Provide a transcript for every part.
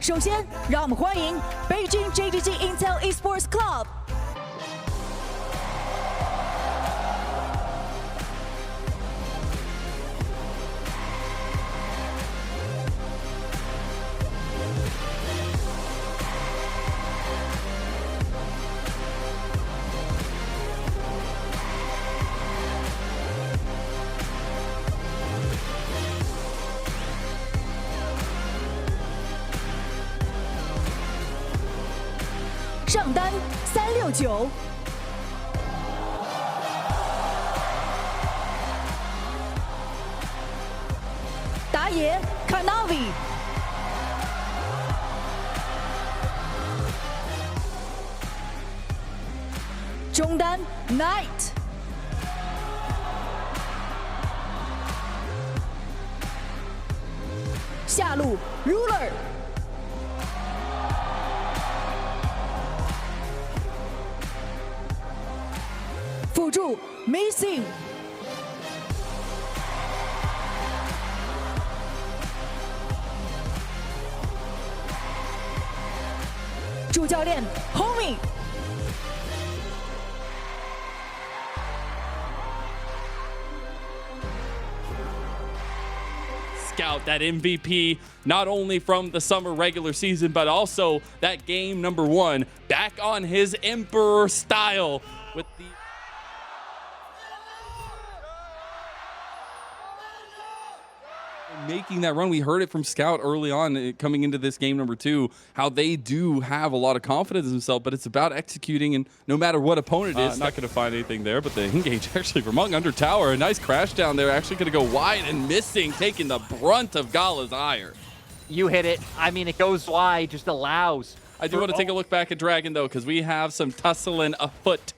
首先，让我们欢迎北京 JDG Intel Esports Club。上单369，打野 Kanavi， 中单 Knight， 下路 Ruler。 辅助 Missing， 主教练 Homie， Scout, that MVP, not only from the summer regular season, but also that game #1, back on his Emperor style with the making that run. We heard it from Scout early on coming into this game #2, how they do have a lot of confidence in themselves, but it's about executing, and no matter what opponent it is, not going to find anything there, but the engage actually from Mung under tower. A nice crash down there, actually going to go wide and missing, taking the brunt of Gala's ire. You hit it. I mean, it goes wide, just allows. I do want to take a look back at Dragon, though, because we have some tussling afoot.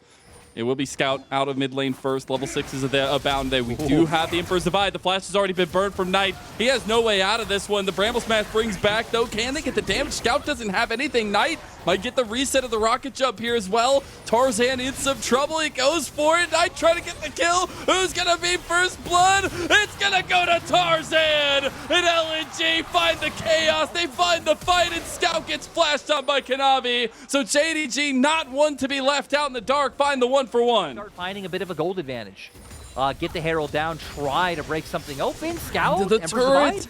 It will be Scout out of mid lane first. Level 6 is abound there. We do have the Emperor's Divide. The flash has already been burned from Knight. He has no way out of this one. The Bramble Smash brings back, though. Can they get the damage? Scout doesn't have anything. Knight might get the reset of the rocket jump here as well. Tarzan in some trouble. He goes for it. Knight trying to get the kill. Who's going to be first blood? It's going to go to Tarzan. And LNG find the chaos. They find the fight, and Scout gets flashed on by Kanavi. So JDG, not one to be left out in the dark, find the 1-for-1. Start finding a bit of a gold advantage. Get the Herald down, try to break something open. Scout, the turret.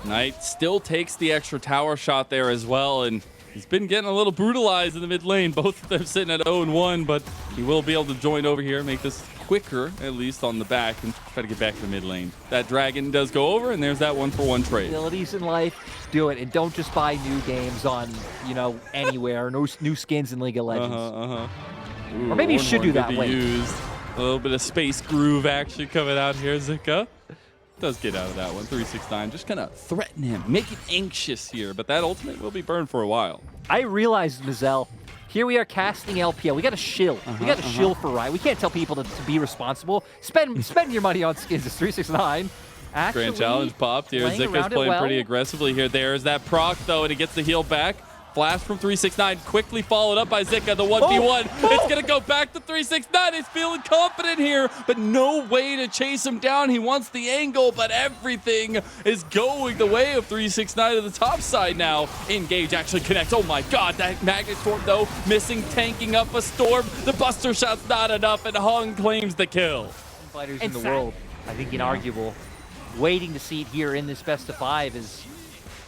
Knight still takes the extra tower shot there as well, and he's been getting a little brutalized in the mid lane. Both of them sitting at 0-1, but he will be able to join over here, make this quicker, at least on the back, and try to get back to the mid lane. That dragon does go over, and there's that 1-for-1 trade. Abilities in life, do it, and don't just buy new games on, you know, anywhere. No new skins in League of Legends. Ooh, or maybe you should do that. Wait. Used. A little bit of space groove actually coming out here. Zika does get out of that one. 369, just kind of threaten him, make it anxious here, but that ultimate will be burned for a while. I realized, Mazel, here we are casting LPL. We got to shill. We got to shill for Riot. We can't tell people to be responsible. Spend your money on skins. It's 369. Actually, Grand challenge popped here. Zika's playing pretty aggressively here. There's that proc though, and he gets the heal back. Flash from 369, quickly followed up by Zika, the 1v1. It's going to go back to 369. He's feeling confident here, but no way to chase him down. He wants the angle, but everything is going the way of 369 to the top side now. Engage actually connects. Oh my god, that Magnet Storm, though, missing, tanking up a Storm. The Buster Shot's not enough, and Hung claims the kill. Fighters in the world, I think inarguable. Waiting to see it here in this best of 5 is...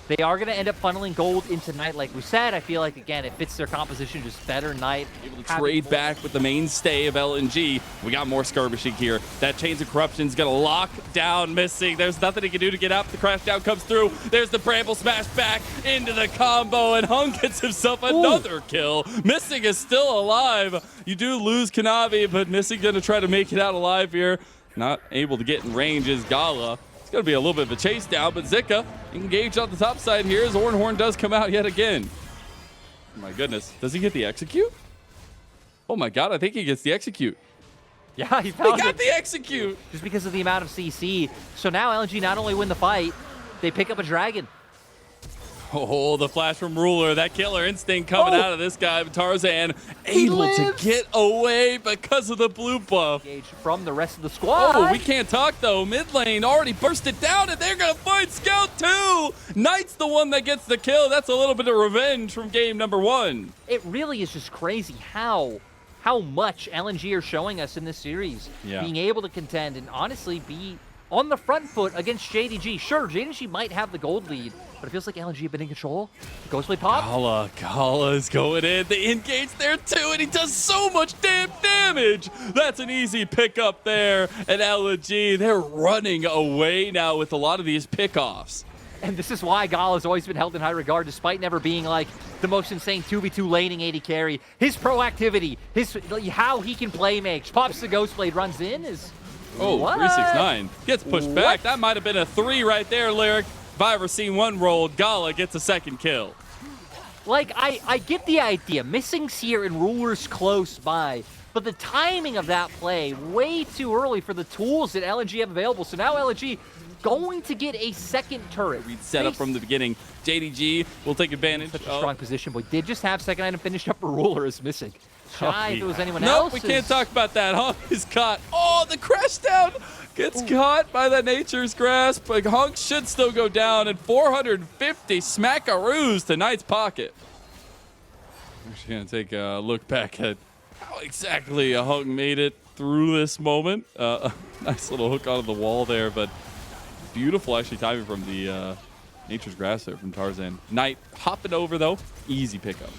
They are going to end up funneling gold into Knight, like we said. I feel like, again, it fits their composition just better. Knight able to trade back with the mainstay of LNG. We got more skirmishing here. That Chains of Corruption's going to lock down Missing. There's nothing he can do to get out. The crash down comes through. There's the Bramble Smash back into the combo, and Hung gets himself another kill. Missing is still alive. You do lose Kanavi, but Missing going to try to make it out alive here. Not able to get in range is Gala. It's going to be a little bit of a chase down, but Zika engaged on the top side here as Ornhorn does come out yet again. Oh my goodness. Does he get the execute? Oh my god, I think he gets the execute. Yeah, he got the execute. Just because of the amount of CC. So now LNG not only win the fight, they pick up a dragon. Oh, the flash from Ruler. That killer instinct coming out of this guy. Tarzan able to get away because of the blue buff. Engage from the rest of the squad. Oh, we can't talk though. Mid lane already bursted down, and they're going to find Scout too. Knight's the one that gets the kill. That's a little bit of revenge from game number 1. It really is just crazy how much LNG are showing us in this series. Yeah. Being able to contend and honestly be on the front foot against JDG. Sure, JDG might have the gold lead, but it feels like LNG have been in control. Ghostblade pop. Gala's going in. They engage there too, and he does so much damn damage. That's an easy pickup there. And LNG, they're running away now with a lot of these pickoffs. And this is why Gala's always been held in high regard, despite never being like the most insane 2v2 laning AD carry. His proactivity, how he can play make, pops the Ghostblade, runs in is... Oh, what? 369 gets pushed back. That might have been a 3 right there, Lyric. If I ever seen one rolled, Gala gets a second kill. Like, I get the idea. Missing Seer and Ruler's close by, but the timing of that play, way too early for the tools that LNG have available. So now LNG going to get a second turret. We'd set up from the beginning. JDG will take advantage. Such a strong position, but did just have second item finished up for Ruler is missing. Shy, if it was anyone else. Nope, we can't talk about that. Hunk is caught. Oh, the crash down gets caught by the Nature's Grasp, but Hunk should still go down, and 450 smackaroos to Knight's pocket. We're just going to take a look back at how exactly Hunk made it through this moment. Nice little hook onto the wall there, but beautiful actually timing from the Nature's Grasp there from Tarzan. Knight hopping over, though. Easy pickup.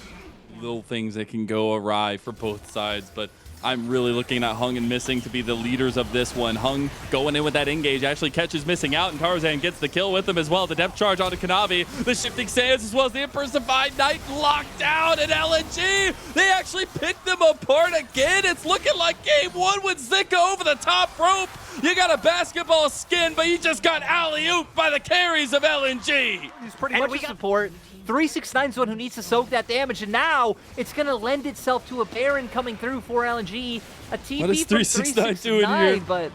Little things that can go awry for both sides, but I'm really looking at Hung and Missing to be the leaders of this one. Hung going in with that engage, actually catches Missing out, and Tarzan gets the kill with him as well. The depth charge onto Kanavi, the shifting sands as well as the Emperor's Divine Knight locked down, and LNG, they actually picked them apart again. It's looking like game 1 with Zika over the top rope. You got a basketball skin, but you just got alley-ooped by the carries of LNG. He's pretty much a support. 369's the one who needs to soak that damage, and now it's going to lend itself to a Baron coming through for LNG. A TP what is 369 doing here? But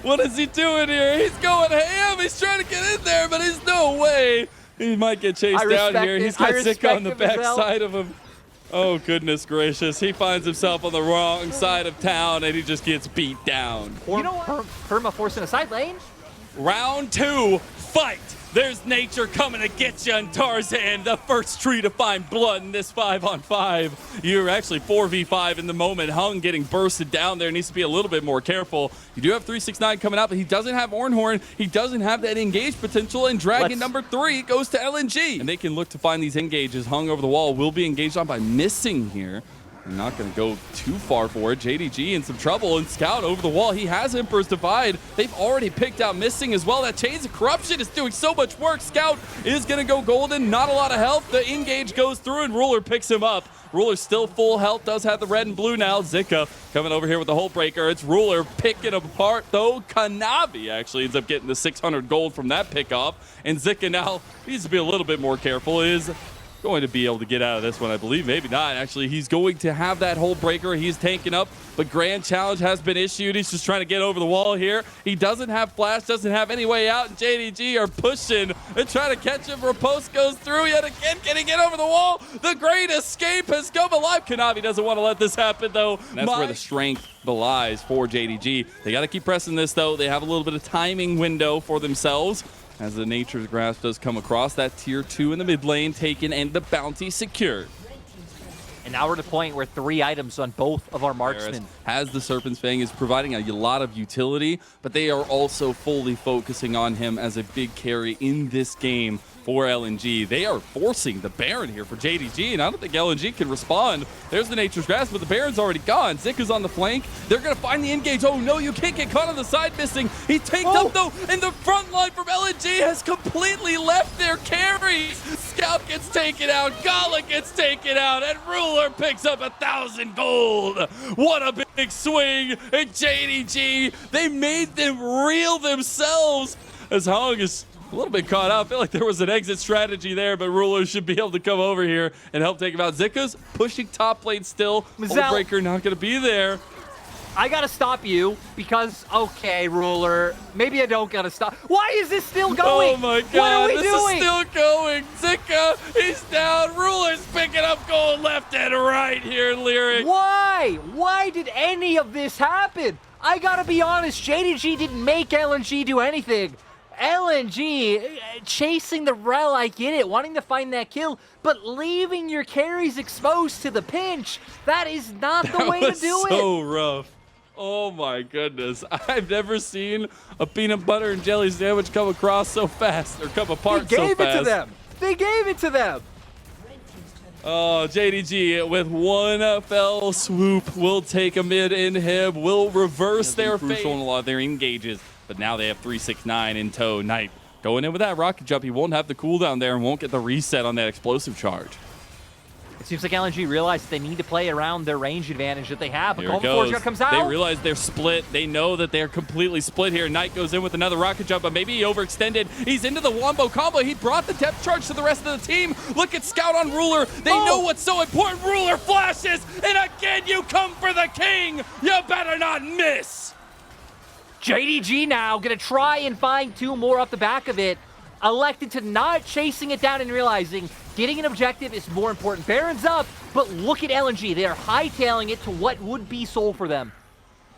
what is he doing here? He's going ham. He's trying to get in there, but there's no way. He might get chased down here. He's got Zika on the back side of him. Oh, goodness gracious. He finds himself on the wrong side of town, and he just gets beat down. You know what? Perma forcing a side lane. Round 2, fight. There's nature coming to get you, and Tarzan, the first tree to find blood in this 5-on-5. You're actually 4v5 in the moment. Hung getting bursted down there, needs to be a little bit more careful. You do have 369 coming out, but he doesn't have Ornhorn. He doesn't have that engage potential, and Dragon number 3 goes to LNG. And they can look to find these engages. Hung over the wall will be engaged on by Missing here. They're not going to go too far for it. JDG in some trouble, and Scout over the wall. He has Emperor's Divide. They've already picked out Missing as well. That Chains of Corruption is doing so much work. Scout is going to go golden. Not a lot of health. The engage goes through, and Ruler picks him up. Ruler's still full health, does have the red and blue now. Zika coming over here with the Hole Breaker. It's Ruler picking him apart, though. Kanavi actually ends up getting the 600 gold from that pickoff. And Zika now needs to be a little bit more careful. Is going to be able to get out of this one, I believe. Maybe not. Actually, he's going to have that Hole Breaker. He's tanking up, but Grand Challenge has been issued. He's just trying to get over the wall here. He doesn't have flash, doesn't have any way out, and JDG are pushing and trying to catch him. Riposte goes through yet again. Can he get over the wall? The Great Escape has come alive. Kanavi doesn't want to let this happen, though. That's where the strength belies for JDG. They got to keep pressing this, though. They have a little bit of timing window for themselves, as the Nature's Grasp does come across. That tier 2 in the mid lane taken and the bounty secured. And now we're at a point where 3 items on both of our marksmen. Has the Serpent's Fang, is providing a lot of utility, but they are also fully focusing on him as a big carry in this game for LNG. They are forcing the Baron here for JDG, and I don't think LNG can respond. There's the Nature's Grasp, but the Baron's already gone. Zika's on the flank. They're going to find the engage. Oh, no, you can't get caught on the side Missing. He tanked up, though, and the front line from LNG has completely left their carry. Scout gets taken out. Gala gets taken out, and Ruler picks up 1,000 gold. What a big swing. And JDG, they made them reel themselves as Hung is a little bit caught out. I feel like there was an exit strategy there, but Ruler should be able to come over here and help take him out. Zika's pushing top lane still. Breaker not going to be there. I gotta stop you because, okay, Ruler, maybe I don't gotta stop. Why is this still going? Oh my god, what are we this doing? is still going. Zika, he's down. Ruler's picking up gold left and right here, Lyric. Why? Why did any of this happen? I gotta be honest, JDG didn't make LNG do anything. LNG chasing the rel, I get it, wanting to find that kill, but leaving your carries exposed to the pinch, that is not the way to do it. So rough. Oh my goodness. I've never seen a peanut butter and jelly sandwich come across so fast, or come apart so fast. They gave it to them. They gave it to them. Oh, JDG with one fell swoop will take a mid inhib, will reverse their fate on a lot of their engages. But now they have 369 in tow. Knight going in with that rocket jump. He won't have the cooldown there and won't get the reset on that explosive charge. It seems like LNG realized they need to play around their range advantage that they have. Here it goes. Comes out. They realize they're split. They know that they're completely split here. Knight goes in with another rocket jump, but maybe he overextended. He's into the wombo combo. He brought the depth charge to the rest of the team. Look at Scout on Ruler. They know what's so important. Ruler flashes, and again you come for the king. You better not miss. JDG now gonna try and find two more off the back of it. Elected to not chasing it down and realizing getting an objective is more important. Baron's up, but look at LNG. They are hightailing it to what would be soul for them.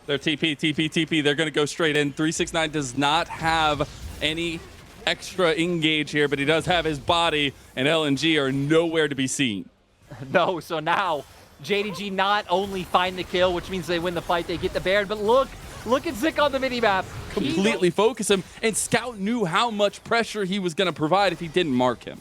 They're TP. They're gonna go straight in. 369 does not have any extra engage here, but he does have his body, and LNG are nowhere to be seen. No, so now JDG not only find the kill, which means they win the fight, they get the Baron, but look at Zik on the minimap. Completely focus him, and Scout knew how much pressure he was going to provide if he didn't mark him.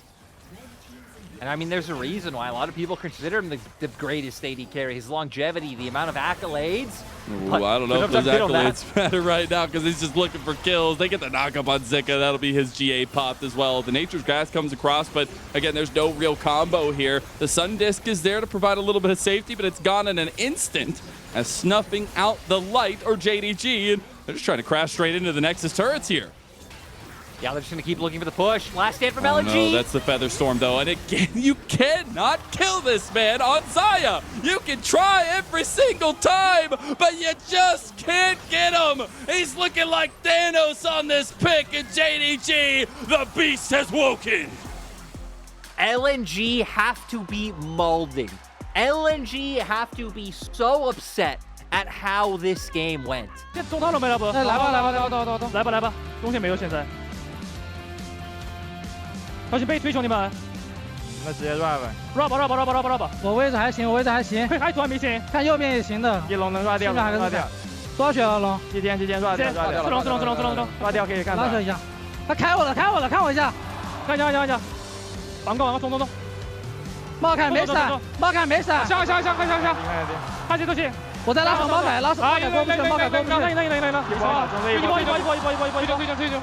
And I mean, there's a reason why a lot of people consider him the greatest AD carry. His longevity, the amount of accolades. Ooh, I don't know if those accolades matter right now because he's just looking for kills. They get the knock up on Zika. That'll be his GA popped as well. The Nature's Gas comes across, but again, there's no real combo here. The Sun Disc is there to provide a little bit of safety, but it's gone in an instant as snuffing out the light or JDG, and they're just trying to crash straight into the Nexus turrets here. Yeah, they're just going to keep looking for the push. Last stand from LNG. No, that's the Feather Storm, though. And again, you cannot kill this man on Zaya. You can try every single time, but you just can't get him. He's looking like Thanos on this pick, and JDG, the beast has woken. LNG have to be molding. LNG have to be so upset at how this game went. 中套了没，老伯？来吧，中线没有现在。小心被推，兄弟们！那直接 rap 吧。 rap。我位置还行，还突然没行，看右边也行的。一龙能 rap 掉，能 rap 掉。多少血了龙？一天 rap 掉，rap 掉可以干啥？拉扯一下，他开我了，看我一下，看一下，防攻，冲！冒砍没闪，下，看谁都行。我在拉手冒改过不去，冒改过不去。一波。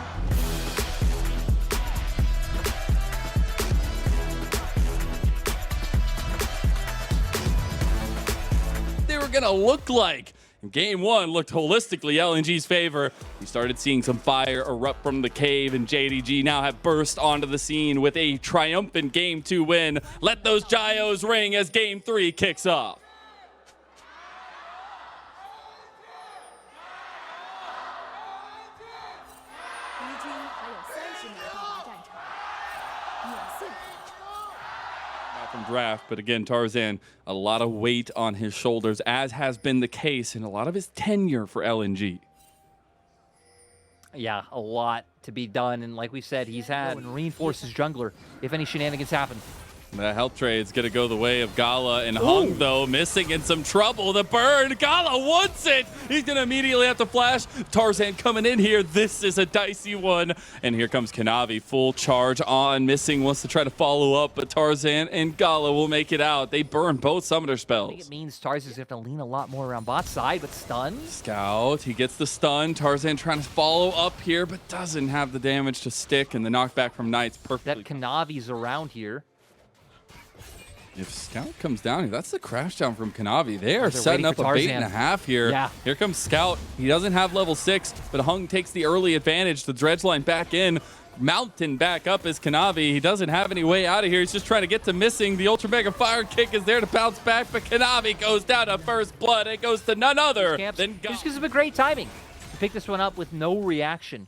They were gonna look like. Game one looked holistically LNG's favor. We started seeing some fire erupt from the cave, and JDG now have burst onto the scene with a triumphant Game 2 win. Let those gyos ring as Game 3 kicks off. From draft, but again, Tarzan, a lot of weight on his shoulders, as has been the case in a lot of his tenure for LNG. Yeah, a lot to be done, and like we said, he's had and reinforce his jungler if any shenanigans happen. The health trade's gonna go the way of Gala, and Hung, though, missing in some trouble. The burn, Gala wants it! He's gonna immediately have to flash. Tarzan coming in here. This is a dicey one. And here comes Kanavi, full charge on. Missing wants to try to follow up, but Tarzan and Gala will make it out. They burn both summoner spells. I think it means Tarzan's gonna have to lean a lot more around bot side, but stun. Scout, he gets the stun. Tarzan trying to follow up here, but doesn't have the damage to stick, and the knockback from Knight's perfectly. That Kanavi's around here. If Scout comes down, that's the crash down from Kanavi. They are setting up a bait and a half here. Yeah. Here comes Scout. He doesn't have level 6, but Hung takes the early advantage. The dredge line back in. mountain back up is Kanavi. He doesn't have any way out of here. He's just trying to get to missing. The Ultra Mega Fire Kick is there to bounce back, but Kanavi goes down to first blood. It goes to none other than just because of a great timing to pick this one up with no reaction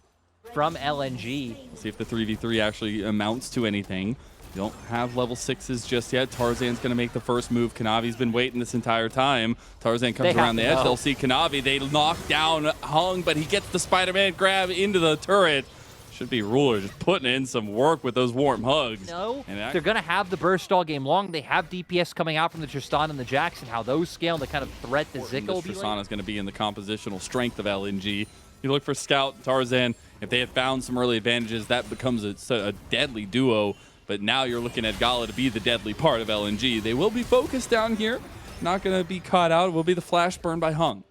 from LNG. Let's see if the 3v3 actually amounts to anything. You don't have level 6s just yet. Tarzan's going to make the first move. Kanavi's been waiting this entire time. Tarzan comes around the edge. They'll see Kanavi. They knock down Hung, but he gets the Spider-Man grab into the turret. Should be Ruler just putting in some work with those warm hugs. No, they're going to have the burst all game long. They have DPS coming out from the Tristan and the Jackson. How those scale and the kind of threat the Zika will be. Tristan is going to be in the compositional strength of LNG. You look for Scout, Tarzan. If they have found some early advantages, that becomes a deadly duo. But now you're looking at Gala to be the deadly part of LNG. They will be focused down here. Not going to be caught out. It will be the flash burn by Hung.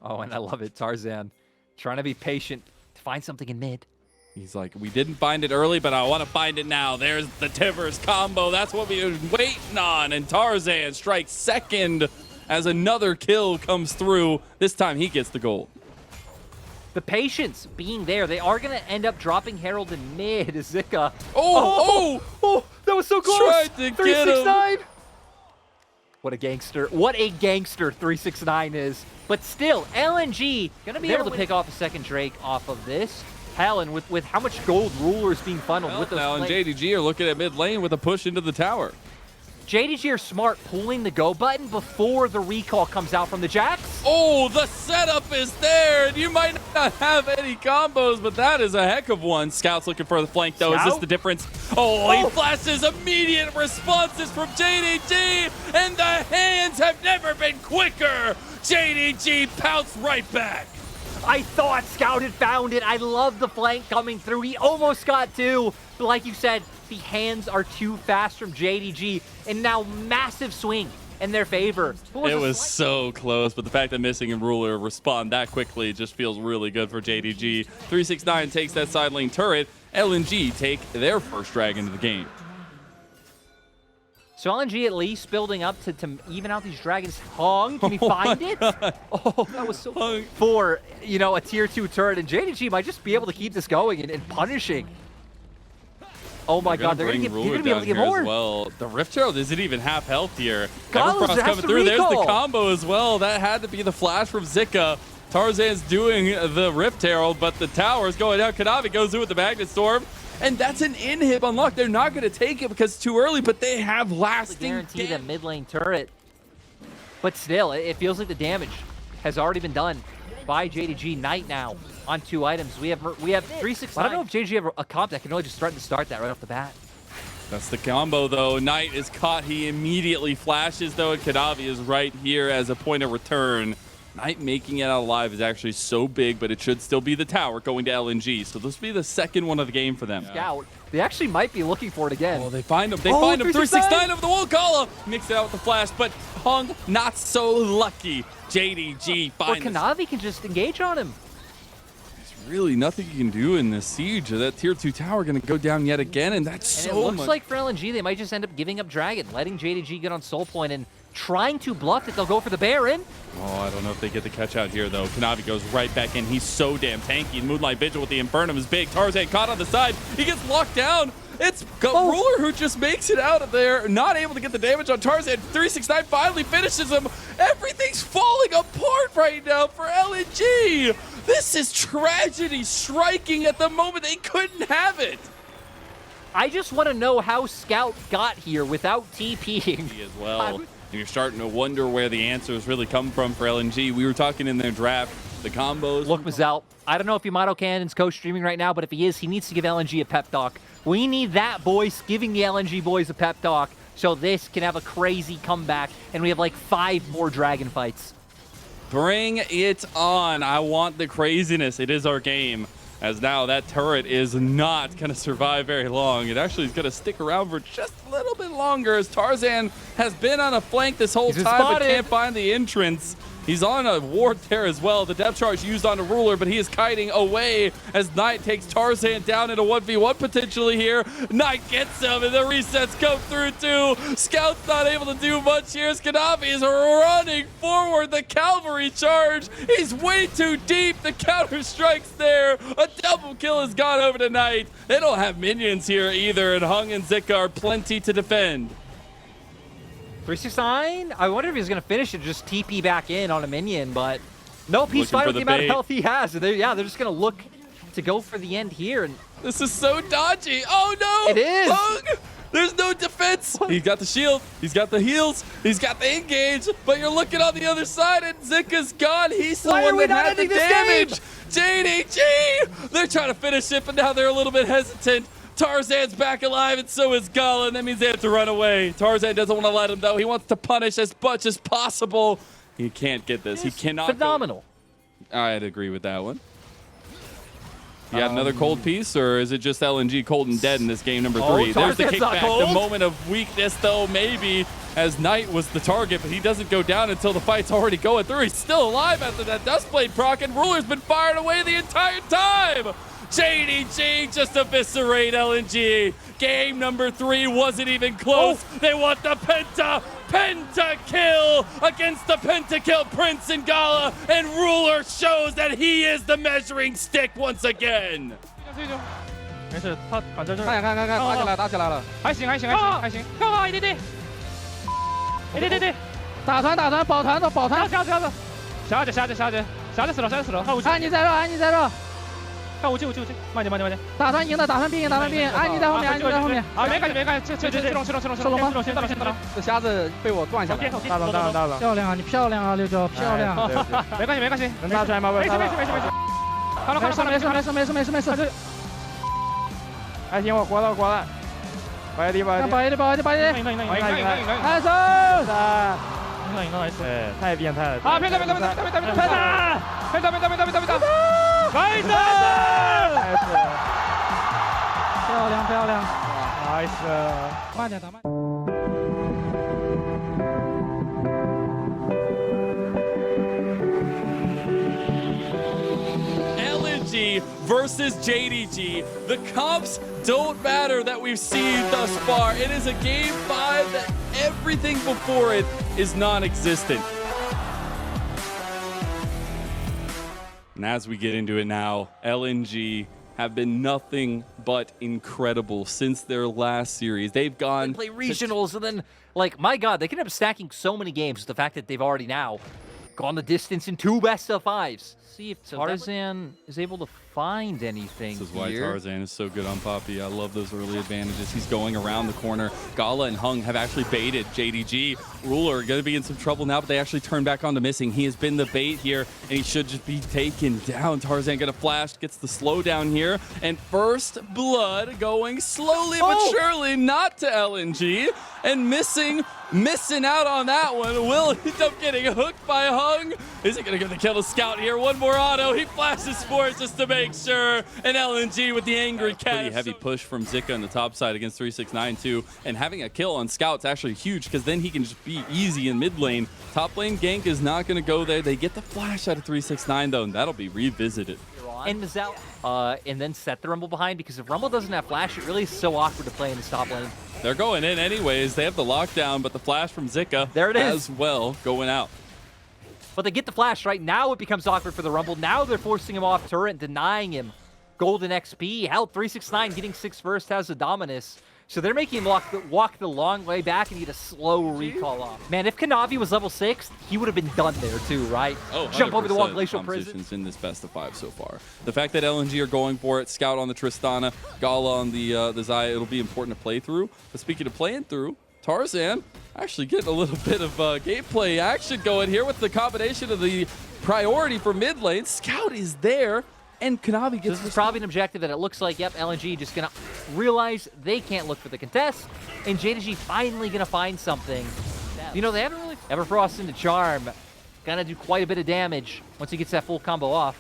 Oh, and I love it. Tarzan trying to be patient to find something in mid. He's like, we didn't find it early, but I want to find it now. There's the Tivers combo. That's what we were waiting on. And Tarzan strikes second as another kill comes through. This time he gets the gold. The patience being there. They are going to end up dropping Herald in mid. Zika. Oh, that was so close. Tried to get him. What a gangster. What a gangster 369 is. But still, LNG going to be able to pick off a second Drake off of this. Hell, and with how much gold Ruler is being funneled with those now, and JDG are looking at mid lane with a push into the tower. JDG are smart pulling the go button before the recall comes out from the Jacks. Oh, the setup is there, and you might not have any combos, but that is a heck of one. Scout's looking for the flank, though. Is this the difference? Oh, he flashes immediate responses from JDG, and the hands have never been quicker. JDG pounced right back. I thought Scout had found it. I love the flank coming through. He almost got two, but like you said, the hands are too fast from JDG, and now massive swing in their favor. It was so close, but the fact that Missing and Ruler respond that quickly just feels really good for JDG. 369 takes that side lane turret. LNG take their first drag into the game. So LNG at least building up to even out these dragons. Hung, can he find it? Oh, that was so Hung. For, you know, a tier 2 turret, and JDG might just be able to keep this going and punishing. Oh my God, they're gonna be able to get more. As well. The Rift Herald isn't even half health here. Everfrost coming through. There's the combo as well. That had to be the flash from Zika. Tarzan's doing the Rift Herald, but the tower's going down. Kanavi goes through with the Magnet Storm. And that's an inhib unlock. They're not going to take it because it's too early, but they have lasting guarantee the mid lane turret. But still, it feels like the damage has already been done by JDG. Knight now on 2 items. We have 369. I don't know if JDG have a comp that can really just threaten to start that right off the bat. That's the combo, though. Knight is caught. He immediately flashes, though, and Kanavi is right here as a point of return. Knight making it out alive is actually so big, but it should still be the tower going to LNG. So this will be the second one of the game for them. Scout. They actually might be looking for it again. Oh, they find him. They find him. 369 over the wall. Gala mix it out with the flash, but Hung not so lucky. JDG finds. Or Kanavi can just engage on him. There's really nothing you can do in this siege. That tier 2 tower going to go down yet again, and that's so much. It looks like for LNG, they might just end up giving up Dragon, letting JDG get on soul point and trying to bluff it. They'll go for the Baron. Oh, I don't know if they get the catch out here, though. Kanavi goes right back in. He's so damn tanky. Moonlight Vigil with the Infernum is big. Tarzan caught on the side. He gets locked down. It's Ruler who just makes it out of there. Not able to get the damage on Tarzan. 369 finally finishes him. Everything's falling apart right now for LNG. This is tragedy striking at the moment. They couldn't have it. I just want to know how Scout got here without TPing. As well. And you're starting to wonder where the answers really come from for LNG. We were talking in their draft, the combos. Look, Mazel, I don't know if Yamato Cannon's co-streaming right now, but if he is, he needs to give LNG a pep talk. We need that voice giving the LNG boys a pep talk so this can have a crazy comeback, and we have like 5 more dragon fights. Bring it on. I want the craziness. It is our game. As now that turret is not going to survive very long. It actually is going to stick around for just a little bit longer as Tarzan has been on a flank this whole time but can't find the entrance. He's on a ward there as well. The depth charge used on a ruler, but he is kiting away as Knight takes Tarzan down in a 1v1 potentially here. Knight gets him, and the resets come through too. Scout's not able to do much here as Kanavi is running forward. The cavalry charge. He's way too deep. The counter strikes there. A double kill has gone over to Knight. They don't have minions here either, and Hung and Zika are plenty to defend. 369, I wonder if he's going to finish it, just TP back in on a minion, but nope, he's Looking fine for with the the amount of bait. health he has. They're just going to look to go for the end here. And This is so dodgy. Oh no! It is. Hung! There's no defense. He's got the shield. He's got the heals. He's got the engage. But you're looking on the other side, and Zika's gone. He's the Why are one we that not had the ending this damage. JDG. They're trying to finish it, but now they're a little bit hesitant. Tarzan's back alive, and so is Gala, and that means they have to run away. Tarzan doesn't want to let him, though. He wants to punish as much as possible. He can't get this. He cannot. phenomenal. I'd agree with that one. You got another cold piece, or is it just LNG cold and dead in this game number 3? There's the Tarzan's not kickback, cold. the moment of weakness, though, maybe, as Knight was the target, but he doesn't go down until the fight's already going through. He's still alive after that Dustblade proc, and Ruler's been fired away the entire time. JDG just eviscerate LNG. Game number 3 wasn't even close. They want the penta kill against the pentakill Prince and Gala, and Ruler shows that he is the measuring stick once again. 没事，他反正就是看看，打起来了，还行，看好一滴滴，打团，保团，下去死了，安妮在热，看武器，慢点，打团赢的，打团必赢，安妮在后面，啊，没看，去龙，这瞎子被我断下来，大了，漂亮啊，你漂亮啊，六九，漂亮，没关系，能拿出来吗？没事，没事，还行，我活了，保一滴，赢，太变态了，啊，骗他，漂亮， nice， 慢点打慢。 LNG versus JDG. The comps don't matter that we've seen thus far. It is a game 5 that everything before it is non-existent. And as we get into it now, LNG have been nothing but incredible since their last series. They've gone play regionals, and then, like, my God, they can end up stacking so many games with the fact that they've already now gone the distance in 2 best-of-5s. See if Tarzan is able to find anything. This is why Tarzan is so good on Poppy. I love those early advantages. He's going around the corner. Gala and Hung have actually baited JDG. Ruler going to be in some trouble now, but they actually turn back on to Missing. He has been the bait here, and he should just be taken down. Tarzan going to flash, gets the slowdown here, and first blood going slowly but surely, not to LNG, and missing out on that one. Will end up getting hooked by Hung. Is he going to get the kill to Scout here? One more auto. He flashes for it just to make sure. And LNG with the angry cat. Pretty heavy push from Zika on the top side against 369 too. And having a kill on Scout's actually huge because then he can just be easy in mid lane. Top lane gank is not going to go there. They get the flash out of 369 though, and that'll be revisited. And Mazal, and then set the Rumble behind, because if Rumble doesn't have flash, it really is so awkward to play in the top lane. They're going in anyways. They have the lockdown, but the flash from Zika there it is. as well going out. But they get the flash, right? Now it becomes awkward for the Rumble. Now they're forcing him off turret and denying him golden XP. Hell, 369 getting 6 first has a Dominus. So they're making him walk the long way back and get a slow recall off. Man, if Kanavi was level 6, he would have been done there too, right? Oh, jump over the wall, Glacial Prison. In this best of 5 so far. The fact that LNG are going for it, Scout on the Tristana, Gala on the Zaya, it'll be important to play through. But speaking of playing through, Tarzan actually getting a little bit of gameplay action going here with the combination of the priority for mid lane. Scout is there, and Kanavi gets... This is probably an objective that it looks like, yep, LNG just going to realize they can't look for the contest, and JDG finally going to find something. You know, they haven't really... Everfrost into Charm. Going to do quite a bit of damage once he gets that full combo off.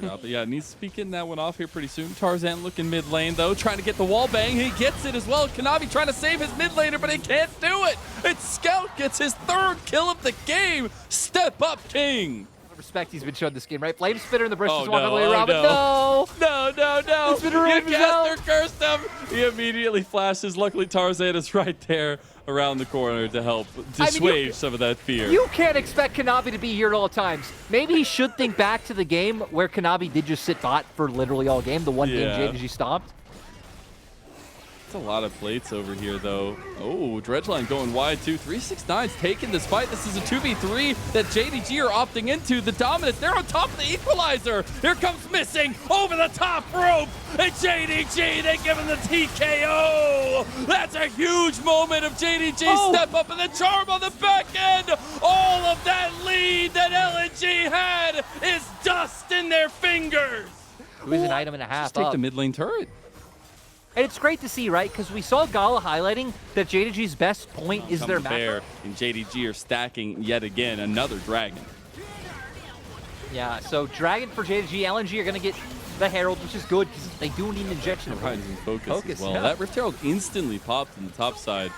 But yeah, needs to be getting that one off here pretty soon. Tarzan looking mid lane, though, trying to get the wall bang. He gets it as well. Kanavi trying to save his mid laner, but he can't do it. It's Scout gets his 3rd kill of the game. Step up, King. Respect he's been shown this game, right? Flame Spitter in the Bristol Oh, walking no. away around, but no! No. It's been ruined for Zell. Caster cursed him. He immediately flashes. Luckily, Tarzan is right there around the corner to help dissuade some of that fear. You can't expect Kanavi to be here at all times. Maybe he should think back to the game where Kanavi did just sit bot for literally all game, the one game JDG stomped. A lot of plates over here, though. Oh, Dredgeline going wide, too. 369's taking this fight. This is a 2v3 that JDG are opting into. The dominance, they're on top of the equalizer. Here comes Missing over the top rope. And JDG, they give him the TKO. That's a huge moment of JDG step up and the charm on the back end. All of that lead that LNG had is dust in their fingers. It was an item and a half Just take up. the mid lane turret. And it's great to see, right? Because we saw Gala highlighting that JDG's best point is their bear, map. and JDG are stacking yet again another dragon. Yeah, so Dragon for JDG, LNG are going to get the Herald, which is good because they do need an injection of Rising focus as well. yeah. That Rift Herald instantly popped in the top side.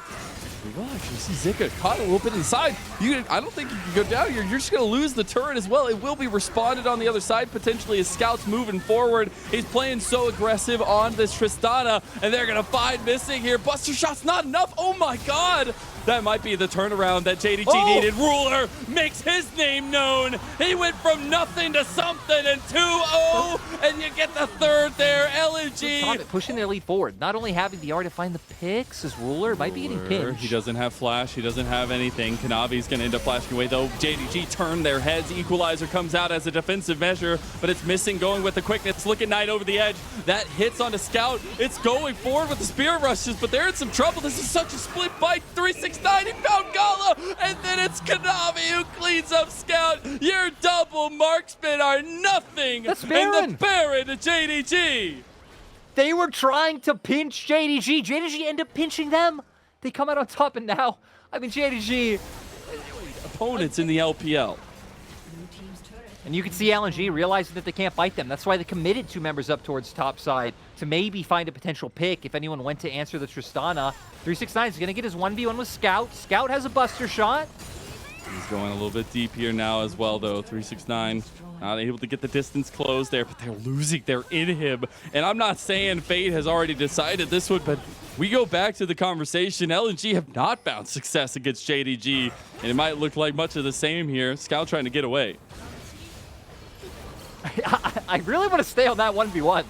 We will actually see Zika caught a little bit inside. I don't think you can go down here. You're just going to lose the turret as well. It will be responded on the other side potentially as Scout's moving forward. He's playing so aggressive on this Tristana, and they're going to find Missing here. Buster shot's not enough. Oh my God. That might be the turnaround that JDG needed. Ruler makes his name known. He went from nothing to something and 2-0, and you get the 3rd there. LNG pushing their lead forward. Not only having the art to find the picks as Ruler might be getting pinned. He doesn't have flash. He doesn't have anything. Kanavi's going to end up flashing away, though. JDG turned their heads. Equalizer comes out as a defensive measure, but it's Missing going with the quickness. Look at Knight over the edge. That hits onto Scout. It's going forward with the Spirit Rushes, but they're in some trouble. This is such a split fight. 369, he found Gala, and then it's Kanavi who cleans up Scout. Your double marksmen are nothing. That's Baron. And the Baron to JDG. They were trying to pinch JDG. JDG ended up pinching them. They come out on top, and now, I mean, JDG. Opponents in the LPL. And you can see LNG realizing that they can't fight them. That's why they committed 2 members up towards top side to maybe find a potential pick if anyone went to answer the Tristana. 369 is going to get his 1v1 with Scout. Scout has a Buster shot. He's going a little bit deep here now as well, though. 369 not able to get the distance closed there, but they're losing their inhib. And I'm not saying Fate has already decided this one, but we go back to the conversation. LNG have not found success against JDG, and it might look like much of the same here. Scout trying to get away. I really want to stay on that 1v1.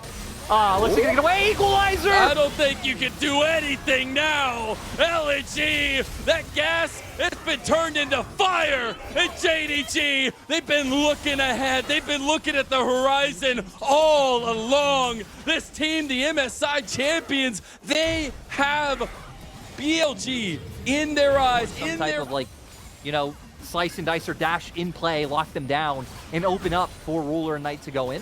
Looks like gonna get away. Equalizer! I don't think you can do anything now. LNG, that gas, it's been turned into fire. And JDG, they've been looking ahead. They've been looking at the horizon all along. This team, the MSI champions, they have BLG in their eyes. Some type of, like, you know, slice and dice or dash in play, lock them down, and open up for Ruler and Knight to go in.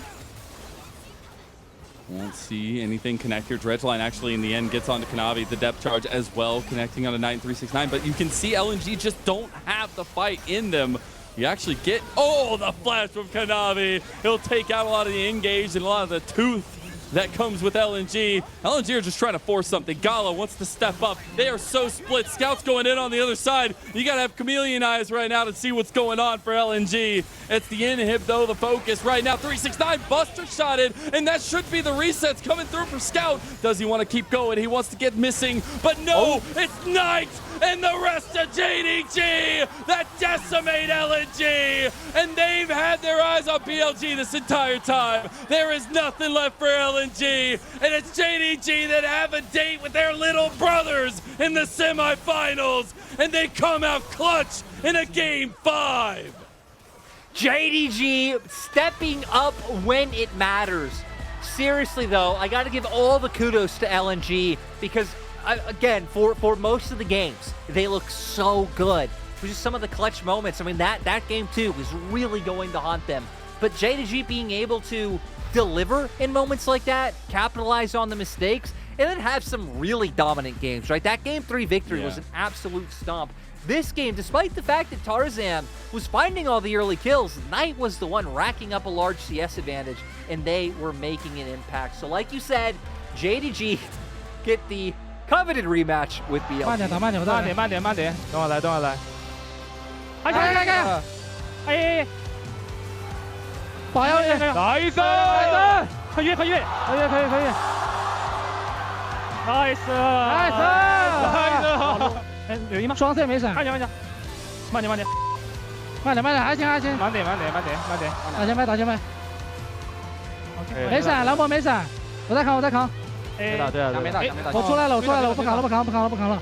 Won't see anything connect here. Dredgeline actually in the end gets onto Kanavi, the depth charge as well, connecting on a 9-3-6-9, but you can see LNG just don't have the fight in them. You actually get, the flash from Kanavi. He'll take out a lot of the engage and a lot of the tooth that comes with LNG. LNG are just trying to force something. Gala wants to step up. They are so split. Scout's going in on the other side. You got to have chameleon eyes right now to see what's going on for LNG. It's the inhib, though, the focus right now. 369, Buster shotted, and that should be the resets coming through for Scout. Does he want to keep going? He wants to get Missing, but no, it's Knight and the rest of JDG that decimate LNG, and they've had their eyes on BLG this entire time. There is nothing left for LNG, and it's JDG that have a date with their little brothers in the semifinals, and they come out clutch in a Game 5. JDG stepping up when it matters. Seriously, though, I got to give all the kudos to LNG because, again, for most of the games, they look so good. It was just some of the clutch moments. I mean, that game, too, was really going to haunt them. But JDG being able to deliver in moments like that, capitalize on the mistakes, and then have some really dominant games, right? That Game 3 victory was an absolute stomp. This game, despite the fact that Tarzan was finding all the early kills, Knight was the one racking up a large CS advantage, and they were making an impact. So like you said, JDG get the coveted rematch with BL. 慢点打，慢点打，慢点，等我来。哎，保佑你，来一声，可以，可以。nice，哎，有一吗？双 C 没闪，慢点，还行，慢点，打前排，没闪，兰博没闪，我在扛，对了，我出来了，我不扛了，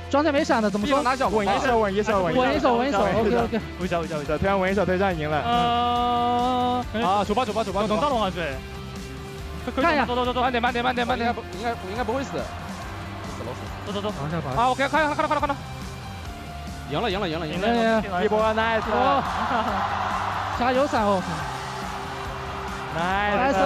双 C 没闪的怎么说？稳一手，OK， 突然稳一手对战赢了。啊，走吧，等到了话是，看一下，走，慢点，应该不会死。走，啊，我看到，赢了，一波 nice， 加油闪哦 ，nice，